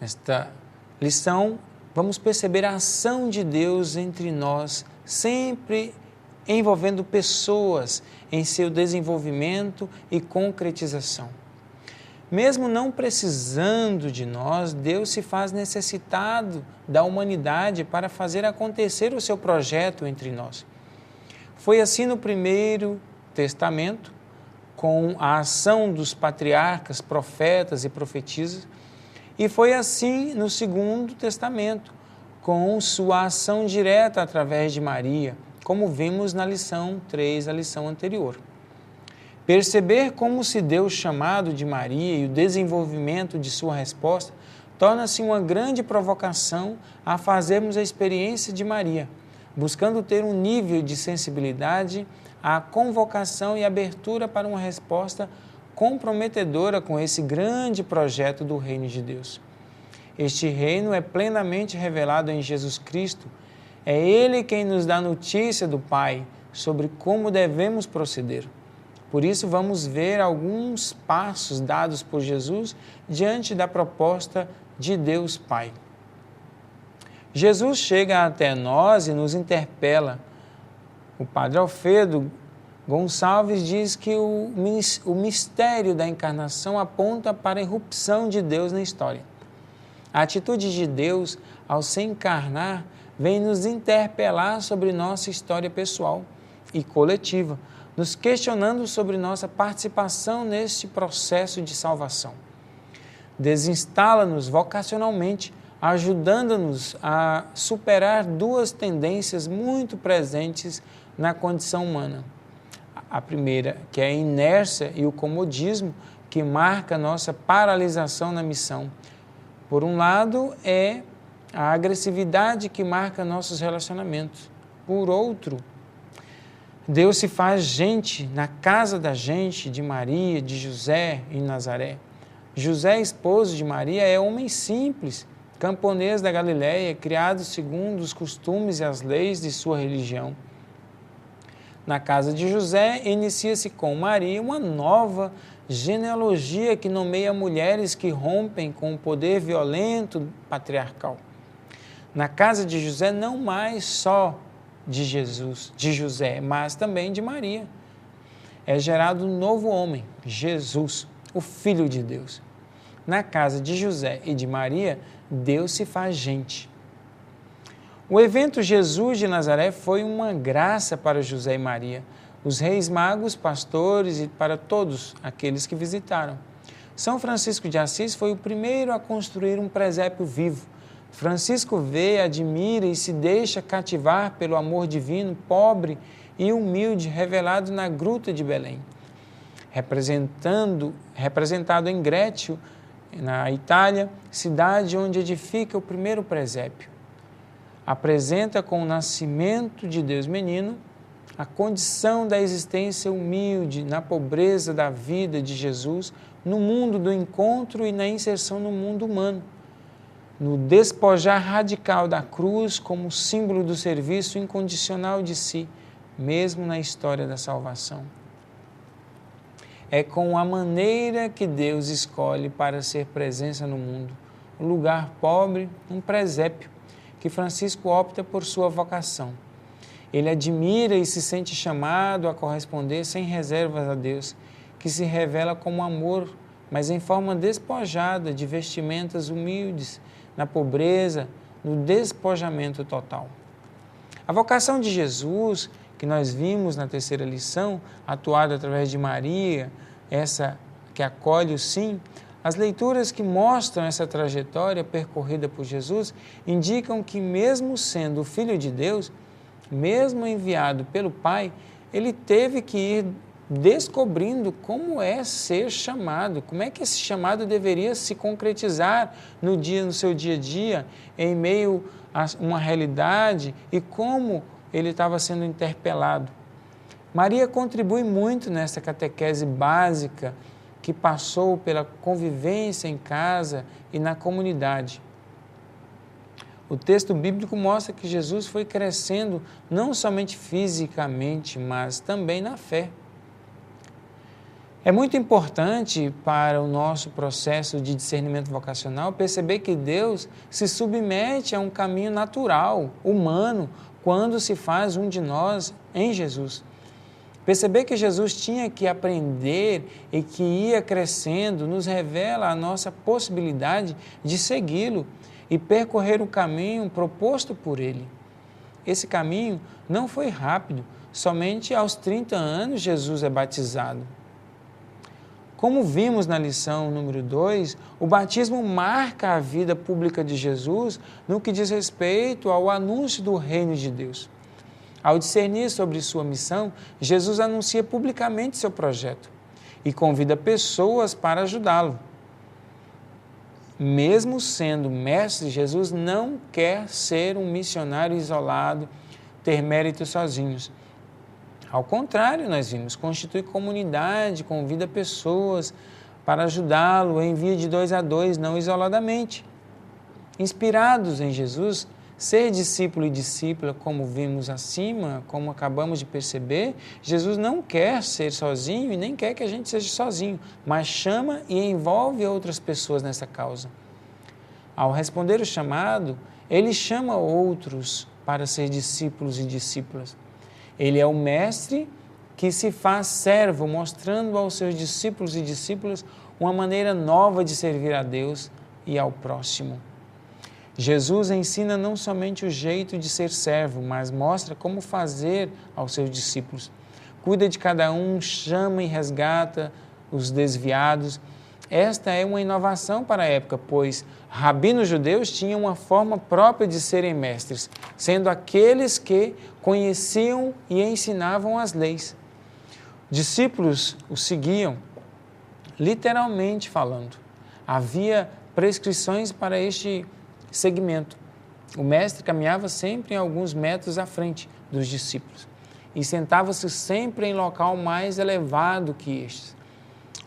Nesta lição, vamos perceber a ação de Deus entre nós, sempre envolvendo pessoas em seu desenvolvimento e concretização. Mesmo não precisando de nós, Deus se faz necessitado da humanidade para fazer acontecer o seu projeto entre nós. Foi assim no Primeiro Testamento, com a ação dos patriarcas, profetas e profetisas, e foi assim no Segundo Testamento, com sua ação direta através de Maria, como vimos na lição 3, a lição anterior. Perceber como se deu o chamado de Maria e o desenvolvimento de sua resposta torna-se uma grande provocação a fazermos a experiência de Maria, buscando ter um nível de sensibilidade à convocação e abertura para uma resposta comprometedora com esse grande projeto do Reino de Deus. Este reino é plenamente revelado em Jesus Cristo. É Ele quem nos dá notícia do Pai sobre como devemos proceder. Por isso, vamos ver alguns passos dados por Jesus diante da proposta de Deus Pai. Jesus chega até nós e nos interpela. O Padre Alfredo Gonçalves diz que o mistério da encarnação aponta para a irrupção de Deus na história. A atitude de Deus, ao se encarnar, vem nos interpelar sobre nossa história pessoal e coletiva, nos questionando sobre nossa participação neste processo de salvação. Desinstala-nos vocacionalmente, ajudando-nos a superar duas tendências muito presentes na condição humana. A primeira, que é a inércia e o comodismo, que marca nossa paralisação na missão. Por um lado, é a agressividade que marca nossos relacionamentos. Por outro, Deus se faz gente na casa da gente, de Maria, de José e Nazaré. José, esposo de Maria, é homem simples, camponês da Galileia, criado segundo os costumes e as leis de sua religião. Na casa de José, inicia-se com Maria uma nova genealogia que nomeia mulheres que rompem com o poder violento patriarcal. Na casa de José, não mais só de José, mas também de Maria. É gerado um novo homem, Jesus, o Filho de Deus. Na casa de José e de Maria, Deus se faz gente. O evento Jesus de Nazaré foi uma graça para José e Maria, os reis magos, pastores e para todos aqueles que visitaram. São Francisco de Assis foi o primeiro a construir um presépio vivo. Francisco vê, admira e se deixa cativar pelo amor divino, pobre e humilde, revelado na gruta de Belém. Representado em Grécio, na Itália, cidade onde edifica o primeiro presépio. Apresenta com o nascimento de Deus menino a condição da existência humilde, na pobreza da vida de Jesus, no mundo do encontro e na inserção no mundo humano, no despojar radical da cruz como símbolo do serviço incondicional de si, mesmo na história da salvação. É com a maneira que Deus escolhe para ser presença no mundo, um lugar pobre, um presépio, que Francisco opta por sua vocação. Ele admira e se sente chamado a corresponder sem reservas a Deus, que se revela como amor, mas em forma despojada de vestimentas humildes, na pobreza, no despojamento total. A vocação de Jesus, que nós vimos na terceira lição, atuada através de Maria, essa que acolhe o sim, as leituras que mostram essa trajetória percorrida por Jesus indicam que, mesmo sendo o Filho de Deus, mesmo enviado pelo Pai, ele teve que ir descobrindo como é ser chamado, como é que esse chamado deveria se concretizar no seu dia a dia, em meio a uma realidade e como ele estava sendo interpelado. Maria contribui muito nessa catequese básica que passou pela convivência em casa e na comunidade. O texto bíblico mostra que Jesus foi crescendo não somente fisicamente, mas também na fé. É muito importante para o nosso processo de discernimento vocacional perceber que Deus se submete a um caminho natural, humano, quando se faz um de nós em Jesus. Perceber que Jesus tinha que aprender e que ia crescendo nos revela a nossa possibilidade de segui-lo e percorrer o caminho proposto por Ele. Esse caminho não foi rápido, somente aos 30 anos Jesus é batizado. Como vimos na lição número 2, o batismo marca a vida pública de Jesus no que diz respeito ao anúncio do reino de Deus. Ao discernir sobre sua missão, Jesus anuncia publicamente seu projeto e convida pessoas para ajudá-lo. Mesmo sendo mestre, Jesus não quer ser um missionário isolado, ter méritos sozinhos. Ao contrário, nós vimos, constitui comunidade, convida pessoas para ajudá-lo, envia de 2 a 2, não isoladamente. Inspirados em Jesus, ser discípulo e discípula, como vimos acima, como acabamos de perceber, Jesus não quer ser sozinho e nem quer que a gente seja sozinho, mas chama e envolve outras pessoas nessa causa. Ao responder o chamado, Ele chama outros para ser discípulos e discípulas. Ele é o mestre que se faz servo, mostrando aos seus discípulos e discípulas uma maneira nova de servir a Deus e ao próximo. Jesus ensina não somente o jeito de ser servo, mas mostra como fazer aos seus discípulos. Cuida de cada um, chama e resgata os desviados. Esta é uma inovação para a época, pois rabinos judeus tinham uma forma própria de serem mestres, sendo aqueles que conheciam e ensinavam as leis. Discípulos o seguiam, literalmente falando. Havia prescrições para este segmento. O mestre caminhava sempre em alguns metros à frente dos discípulos e sentava-se sempre em local mais elevado que estes,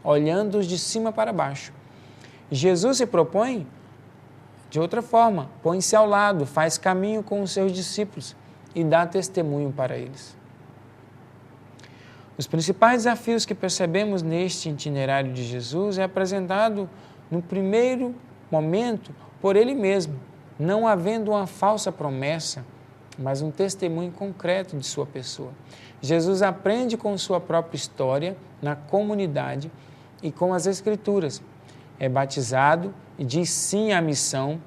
olhando-os de cima para baixo. Jesus se propõe de outra forma, põe-se ao lado, faz caminho com os seus discípulos e dá testemunho para eles. Os principais desafios que percebemos neste itinerário de Jesus é apresentado no primeiro momento por Ele mesmo, não havendo uma falsa promessa, mas um testemunho concreto de sua pessoa. Jesus aprende com sua própria história, na comunidade e com as Escrituras. É batizado e diz sim à missão,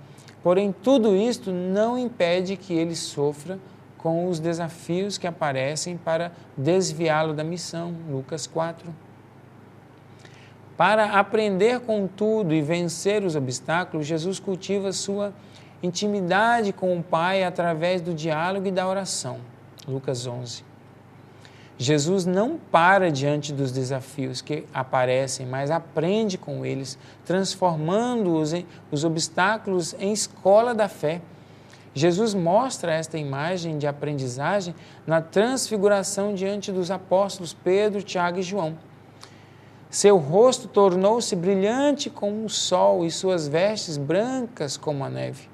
porém tudo isto não impede que ele sofra com os desafios que aparecem para desviá-lo da missão. Lucas 4. Para aprender com tudo e vencer os obstáculos, Jesus cultiva sua intimidade com o Pai através do diálogo e da oração. Lucas 11. Jesus não para diante dos desafios que aparecem, mas aprende com eles, transformando os obstáculos em escola da fé. Jesus mostra esta imagem de aprendizagem na transfiguração diante dos apóstolos Pedro, Tiago e João. Seu rosto tornou-se brilhante como o sol e suas vestes brancas como a neve.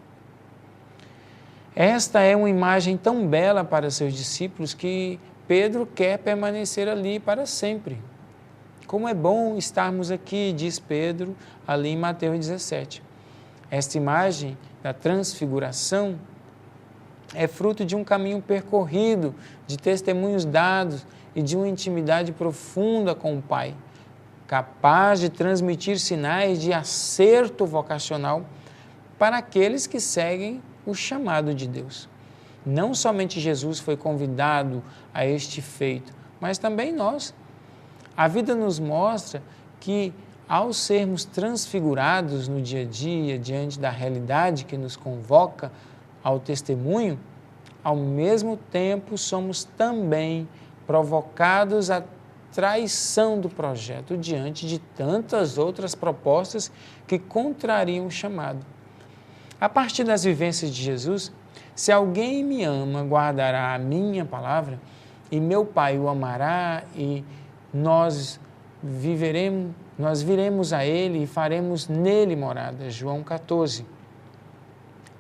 Esta é uma imagem tão bela para seus discípulos que Pedro quer permanecer ali para sempre. Como é bom estarmos aqui, diz Pedro, ali em Mateus 17. Esta imagem da transfiguração é fruto de um caminho percorrido, de testemunhos dados e de uma intimidade profunda com o Pai, capaz de transmitir sinais de acerto vocacional para aqueles que seguem o chamado de Deus. Não somente Jesus foi convidado a este feito, mas também nós. A vida nos mostra que, ao sermos transfigurados no dia a dia, diante da realidade que nos convoca ao testemunho, ao mesmo tempo somos também provocados à traição do projeto diante de tantas outras propostas que contrariam o chamado. A partir das vivências de Jesus, se alguém me ama, guardará a minha palavra, e meu Pai o amará, e nós viremos a Ele e faremos nele morada. João 14.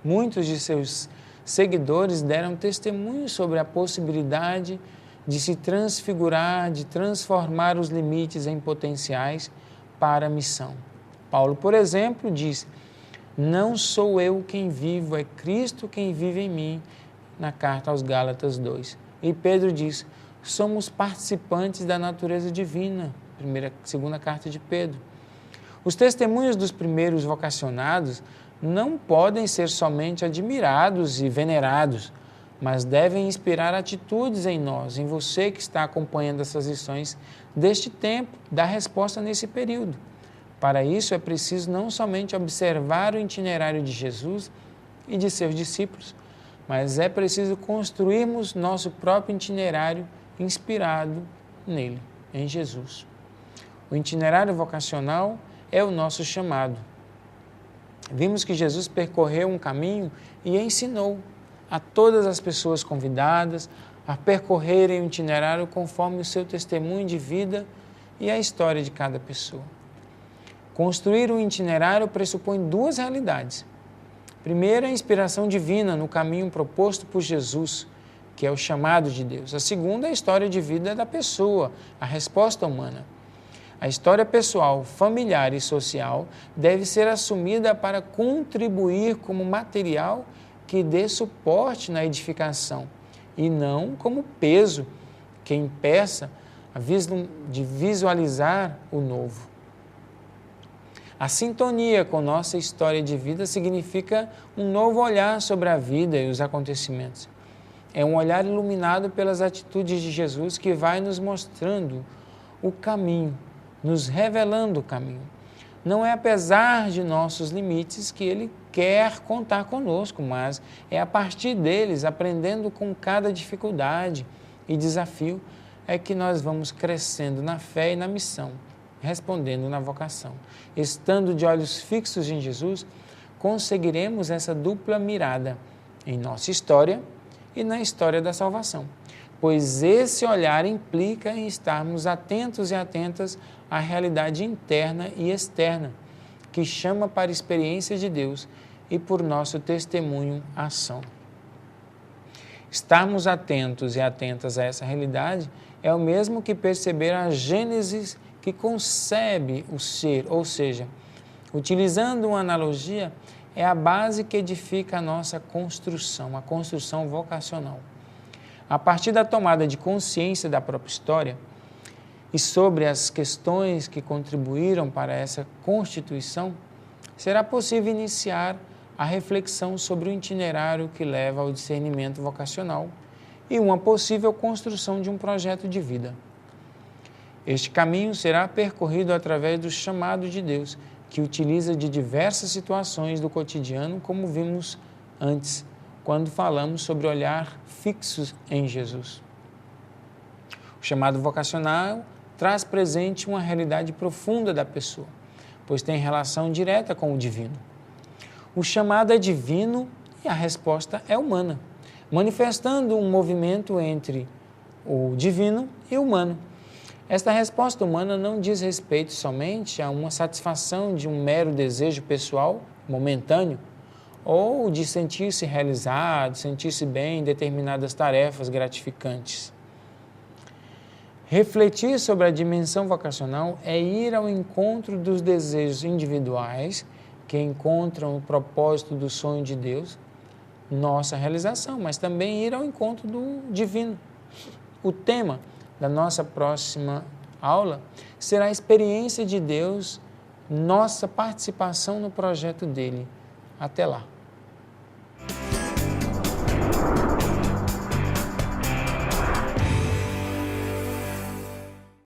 Muitos de seus seguidores deram testemunho sobre a possibilidade de se transfigurar, de transformar os limites em potenciais para a missão. Paulo, por exemplo, diz: não sou eu quem vivo, é Cristo quem vive em mim, na carta aos Gálatas 2. E Pedro diz: somos participantes da natureza divina, segunda carta de Pedro. Os testemunhos dos primeiros vocacionados não podem ser somente admirados e venerados, mas devem inspirar atitudes em nós, em você que está acompanhando essas lições deste tempo, da resposta nesse período. Para isso é preciso não somente observar o itinerário de Jesus e de seus discípulos, mas é preciso construirmos nosso próprio itinerário inspirado nele, em Jesus. O itinerário vocacional é o nosso chamado. Vimos que Jesus percorreu um caminho e ensinou a todas as pessoas convidadas a percorrerem o itinerário conforme o seu testemunho de vida e a história de cada pessoa. Construir um itinerário pressupõe duas realidades. Primeiro, a inspiração divina no caminho proposto por Jesus, que é o chamado de Deus. A segunda é a história de vida da pessoa, a resposta humana. A história pessoal, familiar e social deve ser assumida para contribuir como material que dê suporte na edificação e não como peso que impeça de visualizar o novo. A sintonia com nossa história de vida significa um novo olhar sobre a vida e os acontecimentos. É um olhar iluminado pelas atitudes de Jesus que vai nos mostrando o caminho, nos revelando o caminho. Não é apesar de nossos limites que Ele quer contar conosco, mas é a partir deles, aprendendo com cada dificuldade e desafio, é que nós vamos crescendo na fé e na missão, respondendo na vocação. Estando de olhos fixos em Jesus, conseguiremos essa dupla mirada em nossa história e na história da salvação, pois esse olhar implica em estarmos atentos e atentas à realidade interna e externa, que chama para a experiência de Deus e por nosso testemunho ação. Estarmos atentos e atentas a essa realidade é o mesmo que perceber a gênese que concebe o ser, ou seja, utilizando uma analogia, é a base que edifica a nossa construção, a construção vocacional. A partir da tomada de consciência da própria história e sobre as questões que contribuíram para essa constituição, será possível iniciar a reflexão sobre o itinerário que leva ao discernimento vocacional e uma possível construção de um projeto de vida. Este caminho será percorrido através do chamado de Deus, que utiliza de diversas situações do cotidiano, como vimos antes, quando falamos sobre olhar fixos em Jesus. O chamado vocacional traz presente uma realidade profunda da pessoa, pois tem relação direta com o divino. O chamado é divino e a resposta é humana, manifestando um movimento entre o divino e o humano. Esta resposta humana não diz respeito somente a uma satisfação de um mero desejo pessoal, momentâneo, ou de sentir-se realizado, sentir-se bem em determinadas tarefas gratificantes. Refletir sobre a dimensão vocacional é ir ao encontro dos desejos individuais que encontram o propósito do sonho de Deus, nossa realização, mas também ir ao encontro do divino. O tema da nossa próxima aula será a experiência de Deus, nossa participação no projeto dele. Até lá!